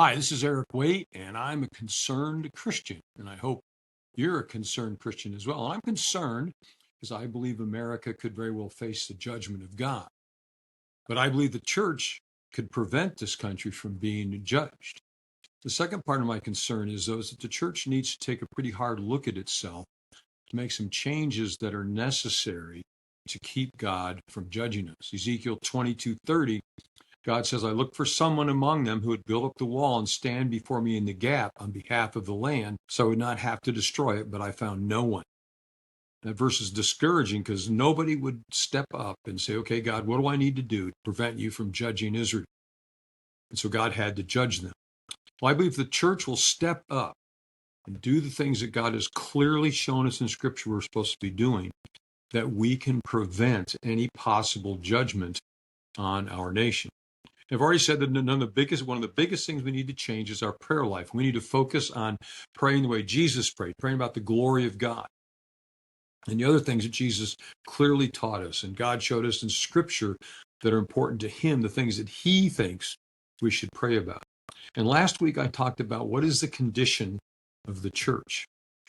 Hi, this is Eric Waite, and I'm a concerned Christian, and I hope you're a concerned Christian as well. And I'm concerned because I believe America could very well face the judgment of God. But I believe the church could prevent this country from being judged. The second part of my concern is, though, is that the church needs to take a pretty hard look at itself to make some changes that are necessary to keep God from judging us. Ezekiel 22:30. God says, I looked for someone among them who would build up the wall and stand before me in the gap on behalf of the land, so I would not have to destroy it, but I found no one. That verse is discouraging because nobody would step up and say, okay, God, what do I need to do to prevent you from judging Israel? And so God had to judge them. Well, I believe the church will step up and do the things that God has clearly shown us in Scripture we're supposed to be doing, that we can prevent any possible judgment on our nation. I've already said that one of the biggest things we need to change is our prayer life. We need to focus on praying the way Jesus prayed, praying about the glory of God. And the other things that Jesus clearly taught us and God showed us in Scripture that are important to him, the things that he thinks we should pray about. And last week I talked about what is the condition of the church.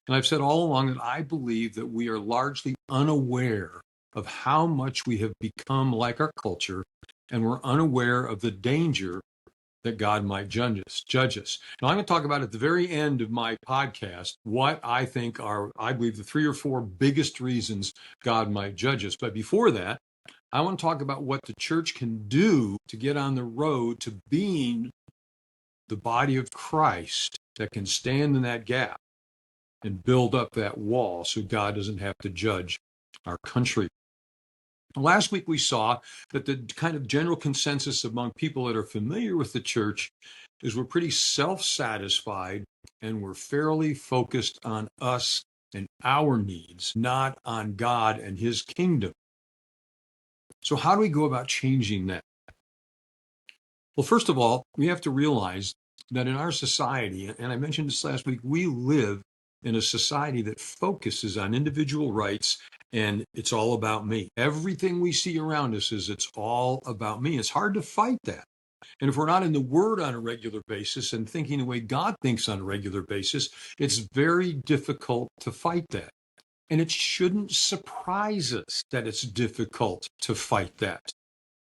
And I've said all along that I believe that we are largely unaware of how much we have become like our culture, and we're unaware of the danger that God might judge us. Now, I'm going to talk about at the very end of my podcast what I think are, I believe, the 3 or 4 biggest reasons God might judge us. But before that, I want to talk about what the church can do to get on the road to being the body of Christ that can stand in that gap and build up that wall so God doesn't have to judge our country. Last week, we saw that the kind of general consensus among people that are familiar with the church is we're pretty self-satisfied and we're fairly focused on us and our needs, not on God and his kingdom. So how do we go about changing that? Well, first of all, we have to realize that in our society, and I mentioned this last week, we live in a society that focuses on individual rights, and it's all about me. Everything we see around us is it's all about me. It's hard to fight that. And if we're not in the Word on a regular basis and thinking the way God thinks on a regular basis, it's very difficult to fight that. And it shouldn't surprise us that it's difficult to fight that.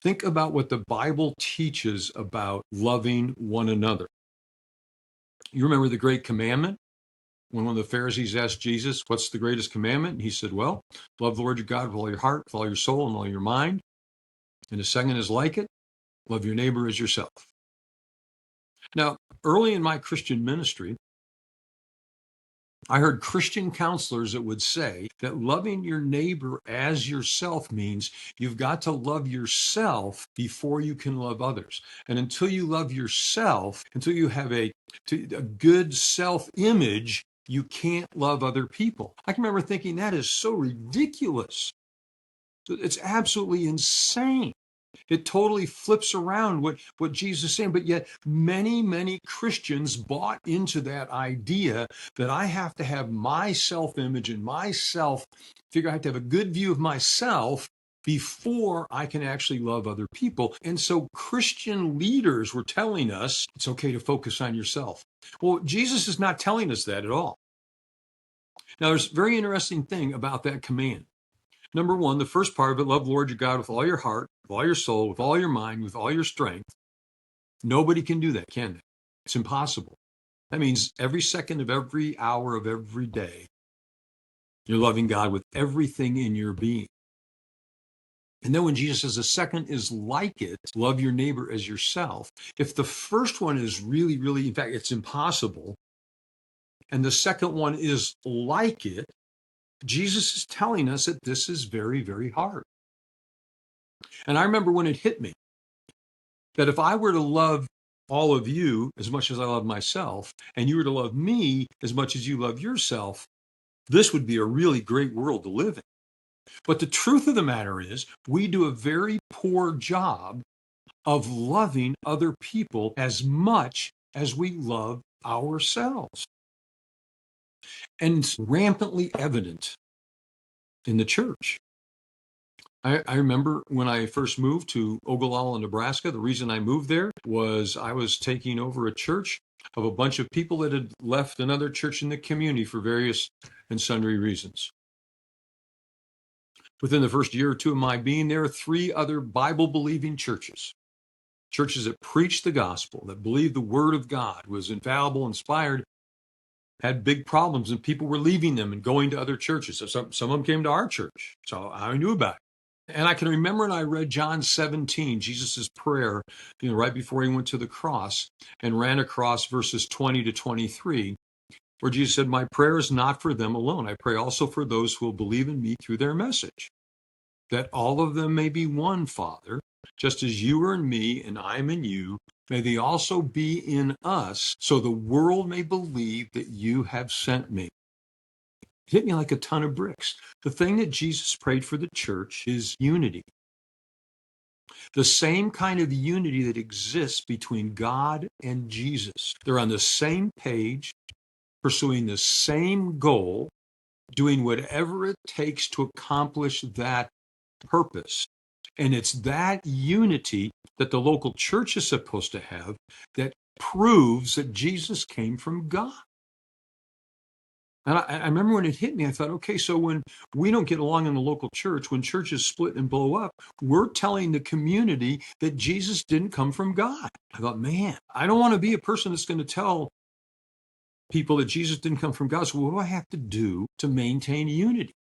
Think about what the Bible teaches about loving one another. You remember the great commandment? When one of the Pharisees asked Jesus, what's the greatest commandment? And he said, well, love the Lord your God with all your heart, with all your soul, and all your mind. And the second is like it, love your neighbor as yourself. Now, early in my Christian ministry, I heard Christian counselors that would say that loving your neighbor as yourself means you've got to love yourself before you can love others. And until you love yourself, until you have a good self-image, you can't love other people. I can remember thinking that is so ridiculous. It's absolutely insane. It totally flips around what Jesus is saying. But yet many Christians bought into that idea that I have to have my self-image and myself, I have to have a good view of myself before I can actually love other people. And so Christian leaders were telling us it's okay to focus on yourself. Well, Jesus is not telling us that at all. Now, there's a very interesting thing about that command. Number one, the first part of it, love the Lord your God with all your heart, with all your soul, with all your mind, with all your strength. Nobody can do that, can they? It's impossible. That means every second of every hour of every day, you're loving God with everything in your being. And then when Jesus says the second is like it, love your neighbor as yourself. If the first one is really, in fact, it's impossible, and the second one is like it, Jesus is telling us that this is very hard. And I remember when it hit me that if I were to love all of you as much as I love myself, and you were to love me as much as you love yourself, this would be a really great world to live in. But the truth of the matter is, we do a very poor job of loving other people as much as we love ourselves. And it's rampantly evident in the church. I remember when I first moved to Ogallala, Nebraska, the reason I moved there was I was taking over a church of a bunch of people that had left another church in the community for various and sundry reasons. Within the first year or two of my being there, three other Bible believing churches, churches that preached the gospel, that believed the word of God was infallible, inspired, had big problems, and people were leaving them and going to other churches. So some of them came to our church. So I knew about it. And I can remember when I read John 17, Jesus's prayer, right before he went to the cross, and ran across verses 20 to 23, where Jesus said, "My prayer is not for them alone. I pray also for those who will believe in me through their message, that all of them may be one, Father, just as you are in me and I am in you. May they also be in us, so the world may believe that you have sent me." It hit me like a ton of bricks. The thing that Jesus prayed for the church is unity. The same kind of unity that exists between God and Jesus. They're on the same page, pursuing the same goal, doing whatever it takes to accomplish that purpose. And it's that unity that the local church is supposed to have that proves that Jesus came from God. And I remember when it hit me, I thought, okay, so when we don't get along in the local church, when churches split and blow up, we're telling the community that Jesus didn't come from God. I thought, man, I don't want to be a person that's going to tell people that Jesus didn't come from God. So what do I have to do to maintain unity?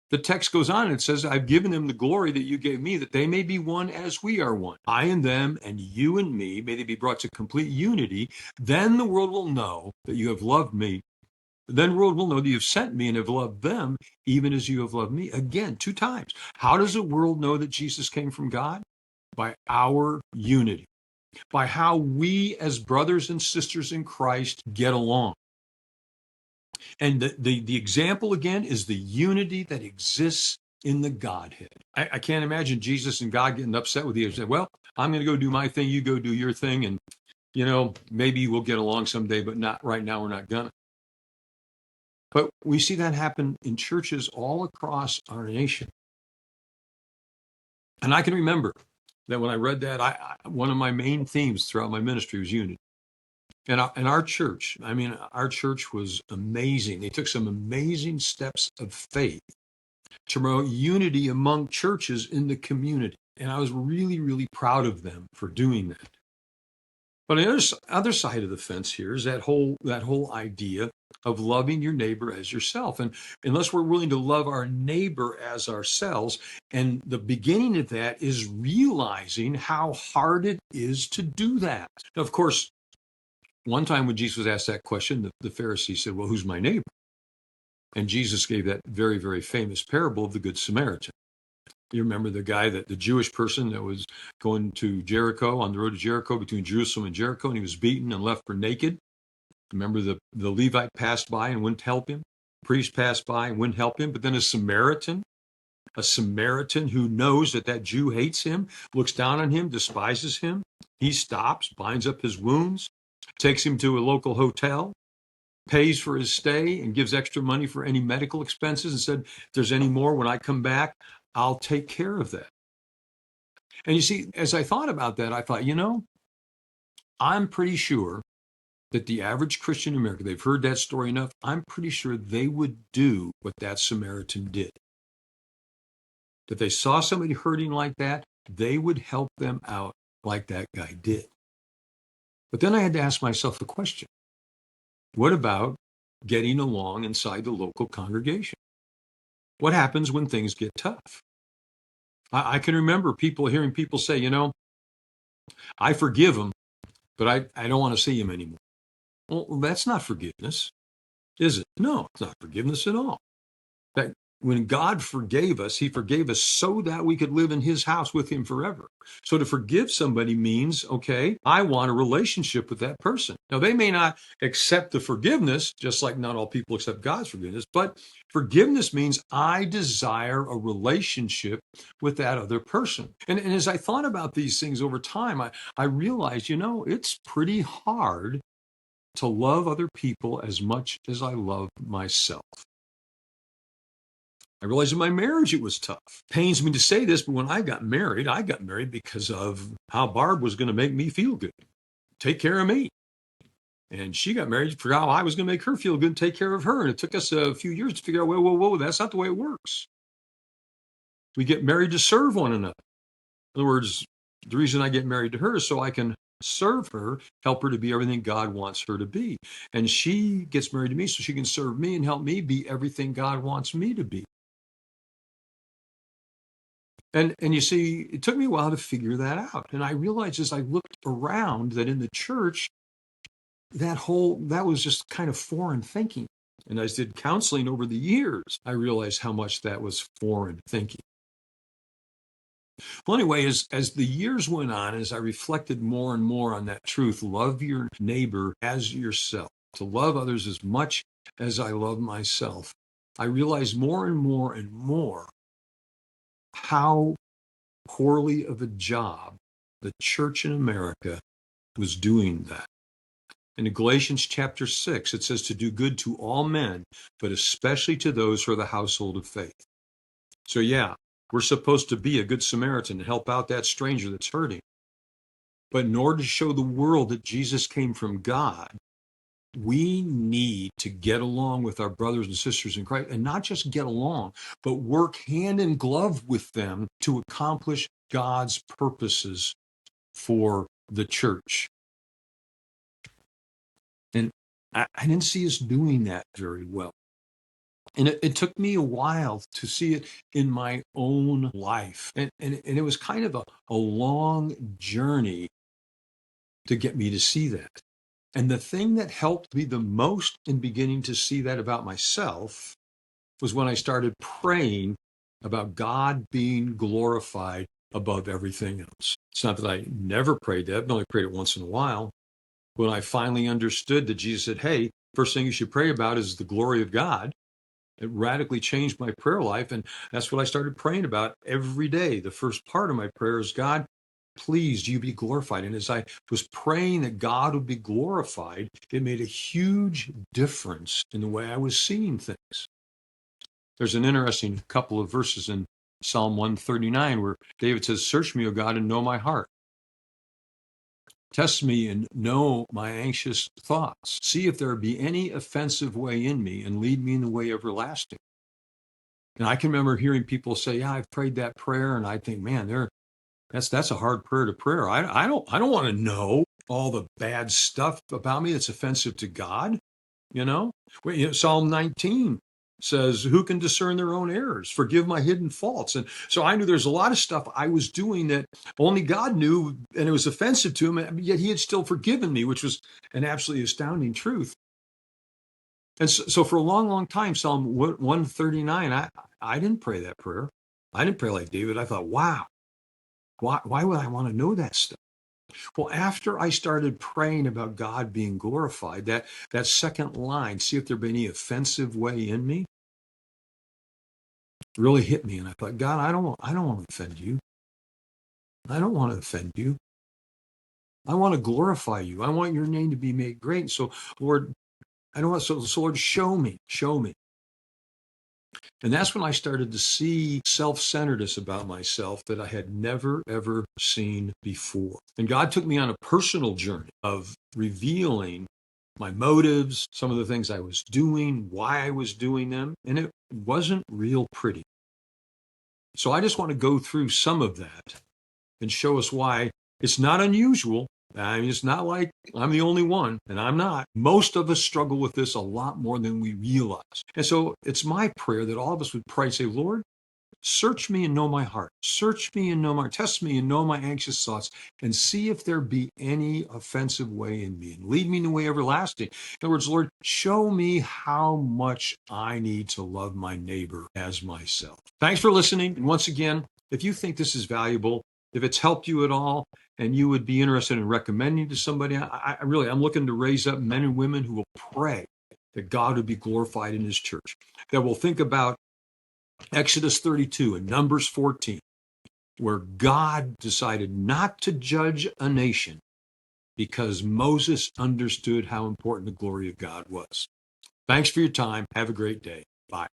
The text goes on and it says, I've given them the glory that you gave me, that they may be one as we are one. I and them and you and me, may they be brought to complete unity. Then the world will know that you have loved me. Then the world will know that you've sent me and have loved them, even as you have loved me. Again, two times. How does the world know that Jesus came from God? By our unity, by how we as brothers and sisters in Christ get along. And the example again is the unity that exists in the Godhead. I can't imagine Jesus and God getting upset with you and say, well, I'm going to go do my thing, you go do your thing, and maybe we'll get along someday, but not right now, we're not gonna. But we see that happen in churches all across our nation. And I can remember that when I read that, one of my main themes throughout my ministry was unity. And our church, our church was amazing. They took some amazing steps of faith to promote unity among churches in the community. And I was really, really proud of them for doing that. But on the other side of the fence here is that whole idea of loving your neighbor as yourself. And unless we're willing to love our neighbor as ourselves, and the beginning of that is realizing how hard it is to do that. Now, of course, one time when Jesus was asked that question, the Pharisee said, well, who's my neighbor? And Jesus gave that very, very famous parable of the Good Samaritan. You remember the guy, the Jewish person that was going to Jericho, on the road to Jericho, between Jerusalem and Jericho, and he was beaten and left for naked. Remember the Levite passed by and wouldn't help him. The priest passed by and wouldn't help him. But then a Samaritan who knows that Jew hates him, looks down on him, despises him. He stops, binds up his wounds, takes him to a local hotel, pays for his stay, and gives extra money for any medical expenses, and said, if there's any more when I come back, I'll take care of that. And you see, as I thought about that, I thought, I'm pretty sure that the average Christian in America, they've heard that story enough, I'm pretty sure they would do what that Samaritan did. If they saw somebody hurting like that, they would help them out like that guy did. But then I had to ask myself the question, what about getting along inside the local congregation? What happens when things get tough? I can remember hearing people say, I forgive him, but I don't want to see him anymore. Well, that's not forgiveness, is it? No, it's not forgiveness at all. That when God forgave us, he forgave us so that we could live in his house with him forever. So to forgive somebody means, okay, I want a relationship with that person. Now, they may not accept the forgiveness, just like not all people accept God's forgiveness, but forgiveness means I desire a relationship with that other person. And as I thought about these things over time, I realized, it's pretty hard to love other people as much as I love myself. I realized in my marriage it was tough. Pains me to say this, but when I got married because of how Barb was going to make me feel good, take care of me. And she got married for how I was going to make her feel good and take care of her. And it took us a few years to figure out, whoa, that's not the way it works. We get married to serve one another. In other words, the reason I get married to her is so I can serve her, help her to be everything God wants her to be. And she gets married to me so she can serve me and help me be everything God wants me to be. And you see, it took me a while to figure that out. And I realized as I looked around that in the church, that was just kind of foreign thinking. And as I did counseling over the years, I realized how much that was foreign thinking. Well, anyway, as the years went on, as I reflected more and more on that truth, love your neighbor as yourself, to love others as much as I love myself, I realized more and more and more how poorly of a job the church in America was doing that. In Galatians chapter 6, it says to do good to all men, but especially to those who are the household of faith. So yeah, we're supposed to be a good Samaritan and help out that stranger that's hurting. But in order to show the world that Jesus came from God, we need to get along with our brothers and sisters in Christ, and not just get along, but work hand in glove with them to accomplish God's purposes for the church. And I didn't see us doing that very well. And it took me a while to see it in my own life. And it was kind of a long journey to get me to see that. And the thing that helped me the most in beginning to see that about myself was when I started praying about God being glorified above everything else. It's not that I never prayed that, I've only prayed it once in a while. When I finally understood that Jesus said, hey, first thing you should pray about is the glory of God, it radically changed my prayer life. And that's what I started praying about every day. The first part of my prayer is, God, please, you be glorified. And as I was praying that God would be glorified, it made a huge difference in the way I was seeing things. There's an interesting couple of verses in Psalm 139 where David says, search me, O God, and know my heart. Test me and know my anxious thoughts. See if there be any offensive way in me and lead me in the way everlasting. And I can remember hearing people say, yeah, I've prayed that prayer. And I think, man, that's a hard prayer to pray. I don't want to know all the bad stuff about me that's offensive to God. Psalm 19 says, who can discern their own errors? Forgive my hidden faults. And so I knew there's a lot of stuff I was doing that only God knew, and it was offensive to him, yet he had still forgiven me, which was an absolutely astounding truth. And so for a long, long time, Psalm 139, I didn't pray that prayer. I didn't pray like David. I thought, wow, why would I want to know that stuff? Well, after I started praying about God being glorified, that second line, see if there be any offensive way in me, really hit me. And I thought, God, I don't want to offend you. I don't want to offend you. I want to glorify you. I want your name to be made great. So, Lord, so Lord, show me. And that's when I started to see self-centeredness about myself that I had never, ever seen before. And God took me on a personal journey of revealing my motives, some of the things I was doing, why I was doing them, and it wasn't real pretty. So I just want to go through some of that and show us why it's not unusual. I mean, it's not like I'm the only one, and I'm not. Most of us struggle with this a lot more than we realize. And so it's my prayer that all of us would pray, say, Lord, search me and know my heart. Search me and test me and know my anxious thoughts, and see if there be any offensive way in me, and lead me in the way everlasting. In other words, Lord, show me how much I need to love my neighbor as myself. Thanks for listening. And once again, if you think this is valuable, if it's helped you at all, and you would be interested in recommending to somebody, I'm looking to raise up men and women who will pray that God would be glorified in his church, that will think about Exodus 32 and Numbers 14, where God decided not to judge a nation because Moses understood how important the glory of God was. Thanks for your time. Have a great day. Bye.